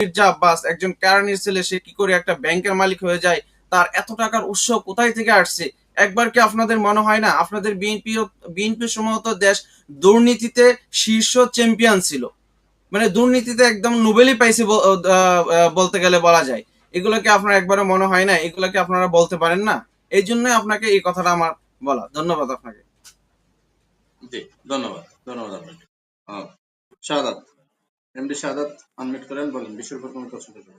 মির্জা আব্বাস একজন কেরানির ছেলে, সে কি করে একটা ব্যাংকের মালিক হয়ে যায়, তার এত টাকার উৎস কোথায় থেকে আসছে? একবার কি আপনাদের মনে হয় না আপনাদের বিএনপি সম্ভবত দেশ দুর্নীতিতে শীর্ষ চ্যাম্পিয়ন ছিল, মানে দুর্নীতিতে একদম নোবেলই পাইছে বলতে গেলে বলা যায়। এগুলো কি আপনার একবারও মনে হয় না? এগুলো কি আপনারা বলতে পারেন না? এই জন্যই আপনাকে এই কথাটা আমার বলা। ধন্যবাদ আপনাকে। জি, ধন্যবাদ। ধন্যবাদ আপনাকে। শাহাদাত, এমডি শাহাদাত আনমিউট করেন, বলেন বিষয়ের উপর কোনো প্রশ্ন করবেন।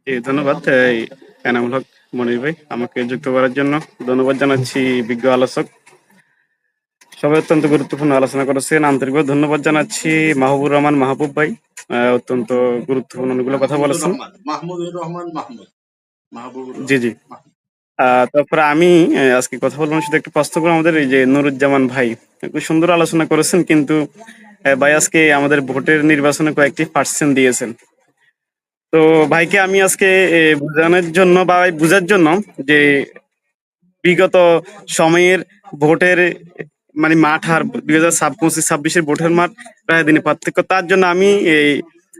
জি, ধন্যবাদ এনামুল হক মনির ভাই আমাকে যুক্ত করার জন্য। ধন্যবাদ জানাচ্ছি বিজ্ঞ আলোচক, সবাই অত্যন্ত গুরুত্বপূর্ণ আলোচনা করেছেন। আন্তরিকভাবে ধন্যবাদ জানাচ্ছি মাহবুবুর রহমান মাহবুব ভাই, অত্যন্ত গুরুত্বপূর্ণ অনেকগুলো কথা মাহমুদুর বলেছেন। রহমান, মাহমুদুর রহমান মাহমুদ, মাহবুবুর জি রহমান জি। মাহমুদ। তারপরে আমি আজকে কথা বললাম শুধু একটা প্রশ্ন করে, আমাদের এই যে নুরুজ্জামান ভাই খুব সুন্দর আলোচনা করেছেন, কিন্তু ভাই আজকে আমাদের ভোটের নির্বাচনে কয়েকটি পার্সেন্ট দিয়েছেন। তো ভাইকে আমি আজকে বোঝানোর জন্য বা বুঝার জন্য যে বিগত সময়ের ভোটের মানে মাঠ আর 2025-26-এর ভোটের মাঠ প্রায় দিনে পার্থক্য, তার জন্য আমি এই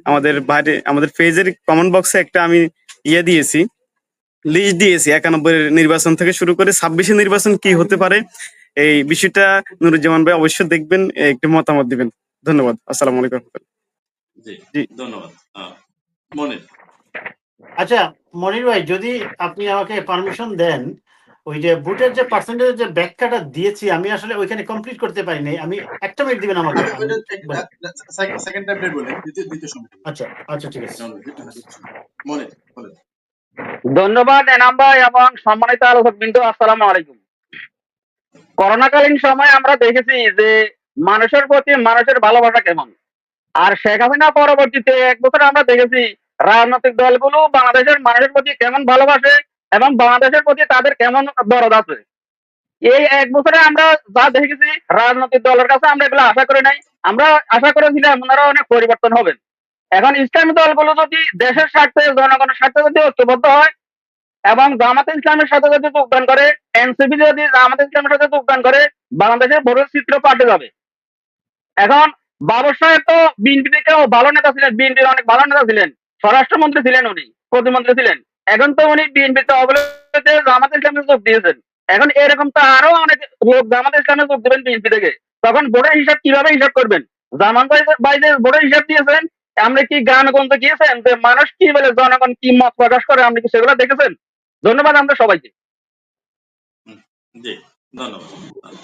আমাদের বাইরে আমাদের পেজের কমেন্ট বক্সে একটা আমি দিয়েছি, লিস্ট দিয়েছি 91 নির্বাচন থেকে শুরু করে 26-এর নির্বাচন কি হতে পারে। এই বিষয়টা নুরুজ্জামান ভাই অবশ্যই দেখবেন, একটু মতামত দিবেন। ধন্যবাদ। আসসালামু আলাইকুম। জি, জি ধন্যবাদ। মনির। আচ্ছা মনির ভাই, যদি আপনি আমাকে পারমিশন দেন, ওই যে ভোটের যে পার্সেন্টেজ যে ব্যাখ্যাটা দিয়েছি আমি আসলে ওইখানে কমপ্লিট করতে পারিনি। আমি একটা মিনিট দিবেন আমাকে, আমি সেকেন্ড টাইম বলেন, দ্বিতীয় সময়। আচ্ছা আচ্ছা ঠিক আছে। মনির বলেন। ধন্যবাদ এনাম ভাই এবং সম্মানিত আলোচক বিন্দু, আসসালামু আলাইকুম। করোনাকালীন সময় আমরা দেখেছি যে মানুষের প্রতি মানুষের ভালোবাসা কেমন, আর শেখ হাসিনা পরবর্তীতে 1 বছর আমরা দেখেছি রাজনৈতিক দলগুলো বাংলাদেশের মানুষের প্রতি কেমন ভালোবাসে এবং বাংলাদেশের প্রতি তাদের কেমন দরদ আছে। এই 1 বছরে আমরা যা দেখেছি রাজনৈতিক দলের কাছে আমরা এগুলো আশা করি নাই। আমরা আশা করেছিলাম ওনারা অনেক পরিবর্তন হবেন। এখন ইসলামী দলগুলো যদি দেশের স্বার্থে জনগণের স্বার্থে যদি ঐক্যবদ্ধ হয় এবং জামাতে ইসলামের সাথে যদি যোগদান করে, এনসিপি যদি জামাতে ইসলামের সাথে যোগদান করে, বাংলাদেশের ভোটের চিত্র পাল্টে যাবে। এখন বাবর সাহেব তো বিএনপি থেকেও ভালো নেতা ছিলেন, বিএনপির অনেক ভালো নেতা ছিলেন, স্বরাষ্ট্রমন্ত্রী ছিলেন, উনি প্রতিমন্ত্রী ছিলেন। এখন তো উনি বিএনপিতে অবহেলাতে জামাতে ইসলামে যোগ দিয়েছেন। এখন এরকম তো আরো অনেক লোক জামাতে ইসলামে যোগ দেবেন বিএনপি থেকে। তখন ভোটের হিসাব কিভাবে হিসাব করবেন? জামান ভাই যে ভোটের হিসাব দিয়েছেন, আপনি কি গ্রামে গঞ্জে গিয়েছেন যে মানুষ কি বলে, জনগণ কি মত প্রকাশ করে, আপনি কি সেগুলো দেখেছেন? ধন্যবাদ আমরা সবাইকে। জি, ধন্যবাদ।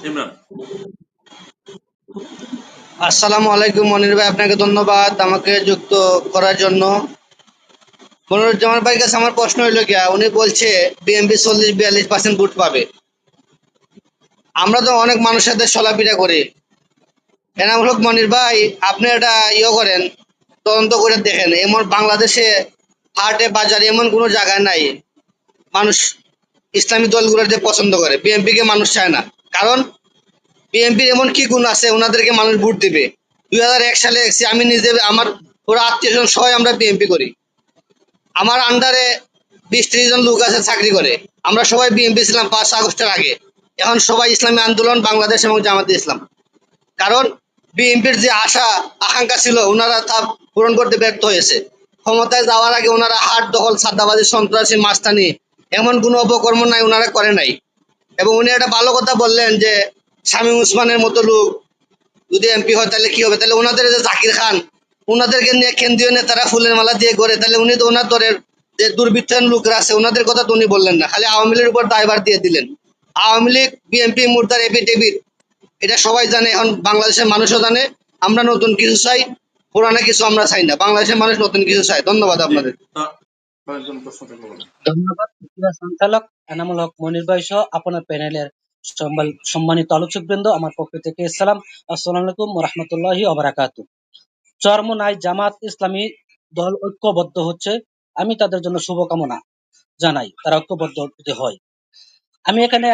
ইমরান। আসসালামু আলাইকুম মনির ভাই, আপনাকে ধন্যবাদ আমাকে যুক্ত করার জন্য। মনিরুজ্জামান ভাইয়ের কাছে আমার প্রশ্ন হইল গিয়া, উনি বলছে বিএনপি 40-42% ভোট পাবে। আমরা তো অনেক মানুষের সাথে চলাফেরা করি। এনাম হক মনির ভাই, আপনি এটা করেন, তদন্ত করে দেখেন, এমন বাংলাদেশে হাটে বাজারে এমন কোনো জায়গায় নাই মানুষ ইসলামী দলগুলোতে পছন্দ করে, বিএনপি কে মানুষ চায় না। কারণ বিএনপির এমন কি গুণ আছে ওনাদেরকে মানুষ ভোট দিবে? 2001 সালে দেখছি, আমি নিজে আমার পুরো আত্মীয় স্বজন সবাই আমরা বিএনপি করি। আমার আন্ডারে 20-30 জন লোক আছে চাকরি করে। আমরা সবাই বিএনপি ছিলাম 5 আগস্টের আগে। এখন সবাই ইসলামী আন্দোলন বাংলাদেশ এবং জামাতে ইসলাম। কারণ বিএনপির যে আশা আকাঙ্ক্ষা ছিল ওনারা তা পূরণ করতে ব্যর্থ হয়েছে। ক্ষমতায় যাওয়ার আগে ওনারা হাট দখল, সাদাবাজি, সন্ত্রাসী, মাস্তানি এমন কোনো অপকর্ম নাই ওনারা করে নাই। এবং উনি একটা ভালো কথা বললেন যে শামীম ওসমানের মতো লোক যদি এমপি হয় তাহলে কি হবে? তাহলে ওনাদের যে জাকির খান, ওনাদেরকে নিয়ে কেন্দ্রীয় নেতারা ফুলের মালা দিয়ে করে, তাহলে উনি তো ওনার দলের যে দুর্বৃত্তায়ন লোকরা আছে ওনাদের কথা তো উনি বললেন না, খালি আওয়ামী লীগের উপর দায়ভার দিয়ে দিলেন। আওয়ামী লীগ বিএনপি মুর্দার এপিডেভিট, এটা সবাই জানে, এখন বাংলাদেশের মানুষও জানে। আমরা নতুন কিছু চাই, পুরানো কিছু আমরা চাই না। বাংলাদেশের মানুষ নতুন কিছু চাই। ধন্যবাদ আপনাদের। ধন্যবাদ ক্রীড়া সঞ্চালক এনামুল হক মনির ভাই সহ আপনার প্যানেলের সম্মানিত আলোচকবৃন্দ, আমার পক্ষ থেকে আসসালামু আলাইকুম ওয়া রাহমাতুল্লাহি ওয়া বারাকাতুহু। চরমোনাই জামাত ইসলামী দল ঐক্যবদ্ধ হচ্ছে, আমি তাদের জন্য শুভকামনা জানাই, তারা ঐক্যবদ্ধ হতে হয়। আমি এখানে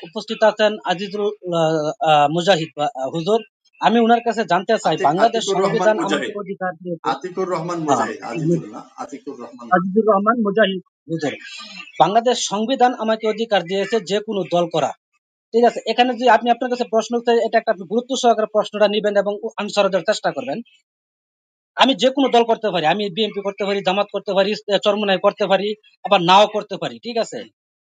উপস্থিত আছেন আজিজুল মুজাহিদ হুজুর, আমি উনার কাছে জানতে চাই বাংলাদেশ সংবিধান আমাকে অধিকার দিয়েছে। আতিকুর রহমান হ্যাঁ, মুজাহিদ, আজিজুল না, আতিকুর রহমান। আজিজুর রহমান মুজাহিদ হুজুর, বাংলাদেশ সংবিধান আমাকে অধিকার দিয়েছে যে কোনো দল করা। ঠিক আছে, এখানে যে আপনি আপনার কাছে প্রশ্ন চাই, এটা একটা আপনি গুরুত্ব সহকারে প্রশ্নটা নিবেন এবং আনসার দেওয়ার চেষ্টা করবেন। আমি যে কোনো দল করতে পারি, আমি বিএনপি করতে পারি, জামাত করতে পারি, চরমোনাই করতে পারি, আবার নাও করতে পারি, ঠিক আছে?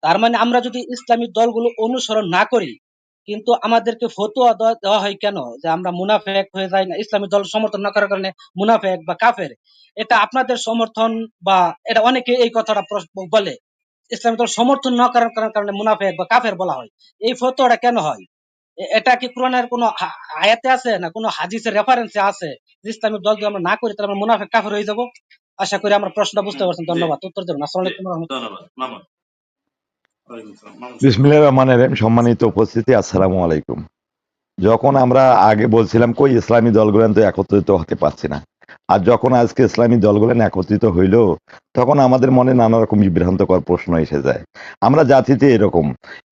তার মানে আমরা যদি ইসলামিক দলগুলো অনুসরণ না করি, কিন্তু আমাদেরকে ফতোয়া দেওয়া হয় কেন যে আমরা মুনাফেক হয়ে যাই না, ইসলামিক দল সমর্থন না করার কারণে মুনাফেক বা কাফের। এটা আপনাদের সমর্থন, বা এটা অনেকে এই কথাটা বলে ইসলামিক দল সমর্থন না করার কারণে মুনাফেক বা কাফের বলা হয়। এই ফতোয়াটা কেন হয়? এটা কি কোরআনের কোনো আয়াতে আছে না কোনো হাদিসের রেফারেন্সে আছে যে ইসলামিক দল যদি আমরা না করি তাহলে আমরা মুনাফেক কাফের হয়ে যাব? আশা করি আমার প্রশ্নটা বুঝতে পারছেন। জি ধন্যবাদ। উত্তর দেবেন। আসসালামু জি আলাইকুম ওয়া রাহমাতুল্লাহ। ধন্যবাদ মামুন। ওয়ালাইকুম আসসালাম মামুন সাহেব। বিসমিল্লাহির রহমানির রহিম। সম্মানিত উপস্থিতি, আসসালামু আলাইকুম। যখন আমরা আগে বলছিলাম কই ইসলামী দলগুলো তো একত্রিত হতে পারছি না, আর যখন আজকে ইসলামী দলগুলো একত্রিত হইল, তখন আমাদের মনে নানা রকম বিভ্রান্তকর প্রশ্ন এসে যায়। আমরা জাতিতে এরকম।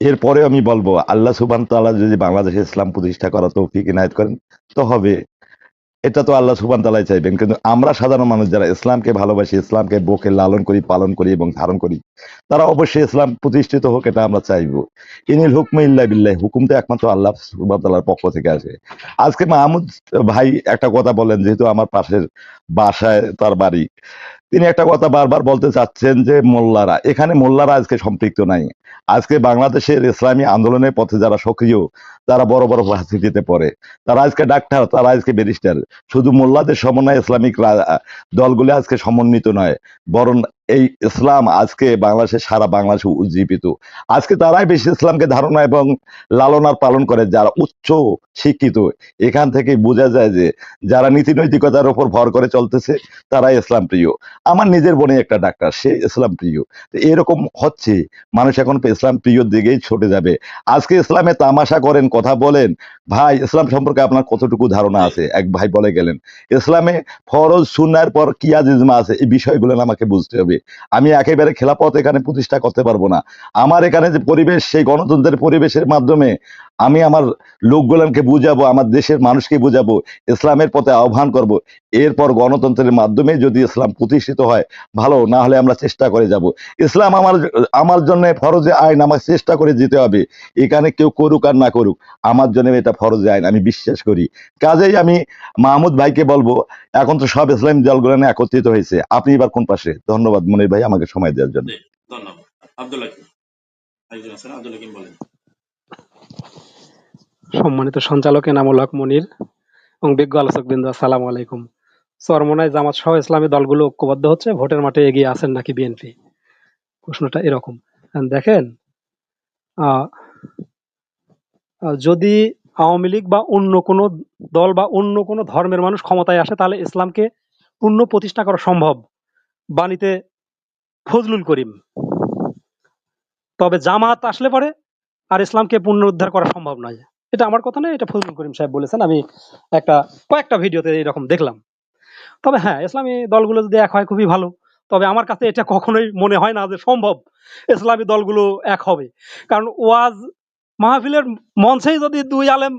এরপরেও আমি বলবো, আল্লাহ সুবহান তাআলা যদি বাংলাদেশে ইসলাম প্রতিষ্ঠা করা তৌফিক ইনায়েত করেন তো হবে। এটা তো আল্লাহ সুবহান তাআলাই চাইবেন, কিন্তু আমরা সাধারণ মানুষ যারা ইসলামকে ভালোবাসি, ইসলামকে বুকে লালন করি, পালন করি এবং ধারণ করি, তারা অবশ্যই ইসলাম প্রতিষ্ঠিত হোক, এটা আমরা চাইবো। ইনিল হুকমে ইল্লা বিল্লাহ, হুকুম তো একমাত্র আল্লাহ সুবহান তাআলার পক্ষ থেকে আসে। আজকে মাহমুদ ভাই একটা কথা বলেন, যেহেতু আমার পাশের বাসায় তার বাড়ি, তিনি একটা কথা বারবার বলতে চাচ্ছেন যে মোল্লারা, এখানে মোল্লারা আজকে সম্পৃক্ত নাই। আজকে বাংলাদেশের ইসলামী আন্দোলনের পথে যারা সক্রিয়, তারা বড় বড় ভার্সিটিতে পড়ে, তারা আজকে ডাক্তার, তারা আজকে ব্যারিস্টার। শুধু মোল্লাদের সমন্বয়ে ইসলামিক দলগুলো আজকে সমন্বিত নয়, বরং এই ইসলাম আজকে বাংলাদেশের সারা বাংলাদেশে উজ্জীবিত। আজকে তারাই বেশি ইসলামকে ধারণা এবং লালনার পালন করে, যারা উচ্চ শিক্ষিত। এখান থেকে বোঝা যায় যে যারা নীতি নৈতিকতার উপর ভর করে চলতেছে, তারাই ইসলাম প্রিয়। আমার নিজের বোনে একটা ডাক্তার, সে ইসলাম প্রিয়। তো এরকম হচ্ছে, মানুষ এখন ইসলাম প্রিয়র দিকেই ছুটে যাবে। আজকে ইসলামে তামাশা করেন, কথা বলেন। ভাই, ইসলাম সম্পর্কে আপনার কতটুকু ধারণা জি আছে? এক ভাই বলে গেলেন ইসলামে ফরজ সুন্নার পর কিয়াজ ইজমা আছে, এই বিষয়গুলো আমাকে বুঝতে হবে। আমি একেবারে খেলাফত এখানে প্রতিষ্ঠা করতে পারবো না। আমার এখানে যে পরিবেশ, সেই গণতন্ত্রের পরিবেশের মাধ্যমে আমি আমার লোকগুলানকে বুঝাবো, আমার দেশের মানুষকে বুঝাবো, ইসলামের পথে আহ্বান করব। এরপর গণতন্ত্রের মাধ্যমে যদি ইসলাম প্রতিষ্ঠিত হয় ভালো, না হলে আমরা চেষ্টা করে যাব। ইসলাম আমার আমার জন্য ফরজে আইন, আমার চেষ্টা করে যেতে হবে। এখানে কেউ করুক আর না করুক, আমার জন্য এটা ফরজে আইন, আমি বিশ্বাস করি। কাজেই আমি মাহমুদ ভাইকে বলবো, এখন তো সব ইসলামী দলগুলো একত্রিত হয়েছে, আপনি এবার কোন পাশে? ধন্যবাদ মনির ভাই আমাকে সময় দেওয়ার জন্য। জি ধন্যবাদ। আব্দুল হাকিম, একজন আছেন, আব্দুল হাকিম বলেন। সম্মানিত সঞ্চালক এনামুল হক মনির এবং বিজ্ঞ আলোচক বৃন্দ, আসসালামু আলাইকুম। চরমোনাই জামাত সহ ইসলামী দলগুলো ঐক্যবদ্ধ হচ্ছে, ভোটের মাঠে এগিয়ে আছেন নাকি বিএনপি? প্রশ্নটা এরকম। দেখেন, আহ, যদি আওয়ামী লীগ বা অন্য কোনো দল বা অন্য কোনো ধর্মের মানুষ ক্ষমতায় আসে, তাহলে ইসলামকে পূর্ণ প্রতিষ্ঠা করা সম্ভব বাণীতে ফজলুল করিম। তবে জামাত আসলে পরে আর ইসলামকে পুনরুদ্ধার করা সম্ভব নয়। এটা আমার কথা নয়, এটা ফজলুল করিম সাহেব বলেছেন। আমি কয়েকটা ভিডিওতে এরকম দেখলাম। তবে হ্যাঁ, ইসলামী দলগুলো যদি এক হয় খুবই ভালো। তবে আমার কাছে এটা কখনোই মনে হয় না যে সম্ভব ইসলামী দলগুলো এক হবে। কারণ ওয়াজ মাহফিলের মঞ্চেই যদি দুই আলেম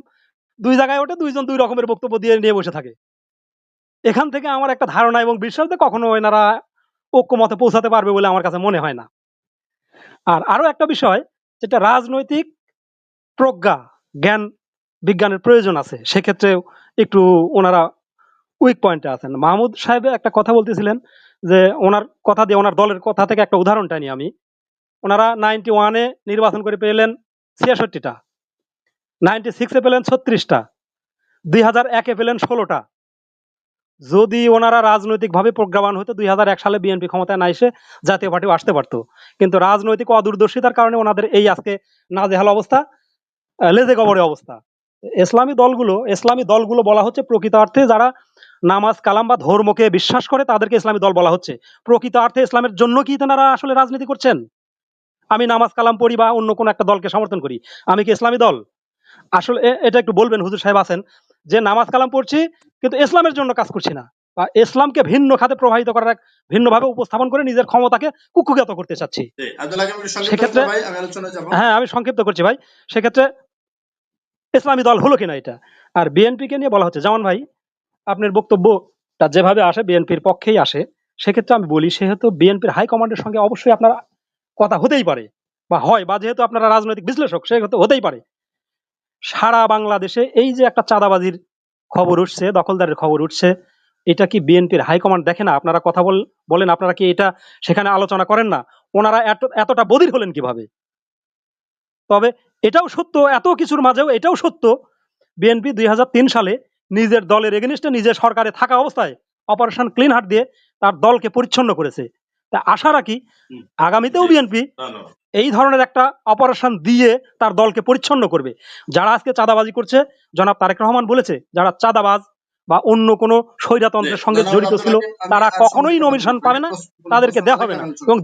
দুই জায়গায় ওঠে, দুইজন দুই রকমের বক্তব্য দিয়ে নিয়ে বসে থাকে, এখান থেকে আমার একটা ধারণা এবং বিশ্বাস যে কখনো এনারা ঐক্যমতে পৌঁছাতে পারবে বলে আমার কাছে মনে হয় না। আর আরো একটা বিষয়, যেটা রাজনৈতিক প্রজ্ঞা, জ্ঞান বিজ্ঞানের প্রয়োজন আছে, সেক্ষেত্রে একটু ওনারা উইক পয়েন্টে আছেন। মাহমুদ সাহেব একটা কথা বলতেছিলেন যে ওনার কথা দিয়ে, ওনার দলের কথা থেকে একটা উদাহরণটা নিই আমি। ওনারা 91-এ নির্বাচন করে পেলেন 66টা, 96-এ পেলেন 36টা, 2001-এ পেলেন 16টা। যদি ওনারা রাজনৈতিকভাবে প্রজ্ঞাবান হতো, 2001 সালে বিএনপি ক্ষমতায় না এসে জাতীয় পার্টিও আসতে পারতো। কিন্তু রাজনৈতিক অদূরদর্শিতার কারণে ওনাদের এই আজকে নাজেহাল অবস্থা, লেজে গবরে অবস্থা। ইসলামী দলগুলো বলা হচ্ছে প্রকৃত অর্থে যারা নামাজ কালাম বা ধর্মকে বিশ্বাস করে, তাদেরকে ইসলামী দল বলা হচ্ছে। প্রকৃত অর্থে ইসলামের জন্য কি তেনারা আসলে রাজনীতি করছেন? আমি নামাজ কালাম পড়ি বা অন্য কোনো একটা দলকে সমর্থন করি, আমি কি ইসলামী দল? আসলে এটা একটু বলবেন, হুজুর সাহেব আছেন, যে নামাজ কালাম পড়ছি কিন্তু ইসলামের জন্য কাজ করছি না, বা ইসলামকে ভিন্ন খাতে প্রভাবিত করার, ভিন্নভাবে উপস্থাপন করে নিজের ক্ষমতাকে কুক্ষিগত করতে চাচ্ছি। জি আব্দুল হাকিম, একটু সংক্ষিপ্ত সেক্ষেত্রে, ভাই, আমি আলোচনায় যাব। হ্যাঁ আমি সংক্ষিপ্ত করছি ভাই, সেক্ষেত্রে ইসলামী দল হলো কিনা এটা। আর বিএনপি কে নিয়ে বলা হচ্ছে, যেমন ভাই আপনার বক্তব্যটা যেভাবে আসে বিএনপির পক্ষেই আসে, সেক্ষেত্রে আমি বলি, সেহেতু বিএনপির হাইকমান্ডের সঙ্গে অবশ্যই আপনার কথা হতেই পারে বা হয়, বা যেহেতু আপনারা রাজনৈতিক বিশ্লেষক সেহেতু হতেই পারে। সারা বাংলাদেশে এই যে একটা চাঁদাবাজির খবর উঠছে, দখলদারের খবর উঠছে, এটা কি বিএনপির হাইকমান্ড দেখে না? আপনারা কথা বলেন, আপনারা কি এটা সেখানে আলোচনা করেন না? ওনারা এতটা বধির হলেন কিভাবে? তবে এটাও সত্য, এত কিছুর মাঝেও এটাও সত্য, বিএনপি 2003 সালে নিজের দলের এগেনিস্টে নিজের সরকারে থাকা অবস্থায় অপারেশন ক্লিন হার্ট দিয়ে তার দলকে পরিচ্ছন্ন করেছে। তা আশা রাখি হুম, আগামীতেও জি, বিএনপি ধন্যবাদ। এই ধরনের একটা অপারেশন দিয়ে তার দলকে পরিচ্ছন্ন করবে। যারা আজকে চাঁদাবাজি করছে, জনাব তারেক রহমান বলেছে, যারা চাঁদাবাজ বা অন্য কোনো জি, স্বৈরতন্ত্রের সঙ্গে ধন্যবাদ জড়িত ছিল আব্দুল হাকিম। আমি তারা আর সময় কখনোই দিতে পারবো না। নমিনেশন পাবে না, প্রশ্ন তাদেরকে দেওয়া হবে না। থাকলে আমি এবং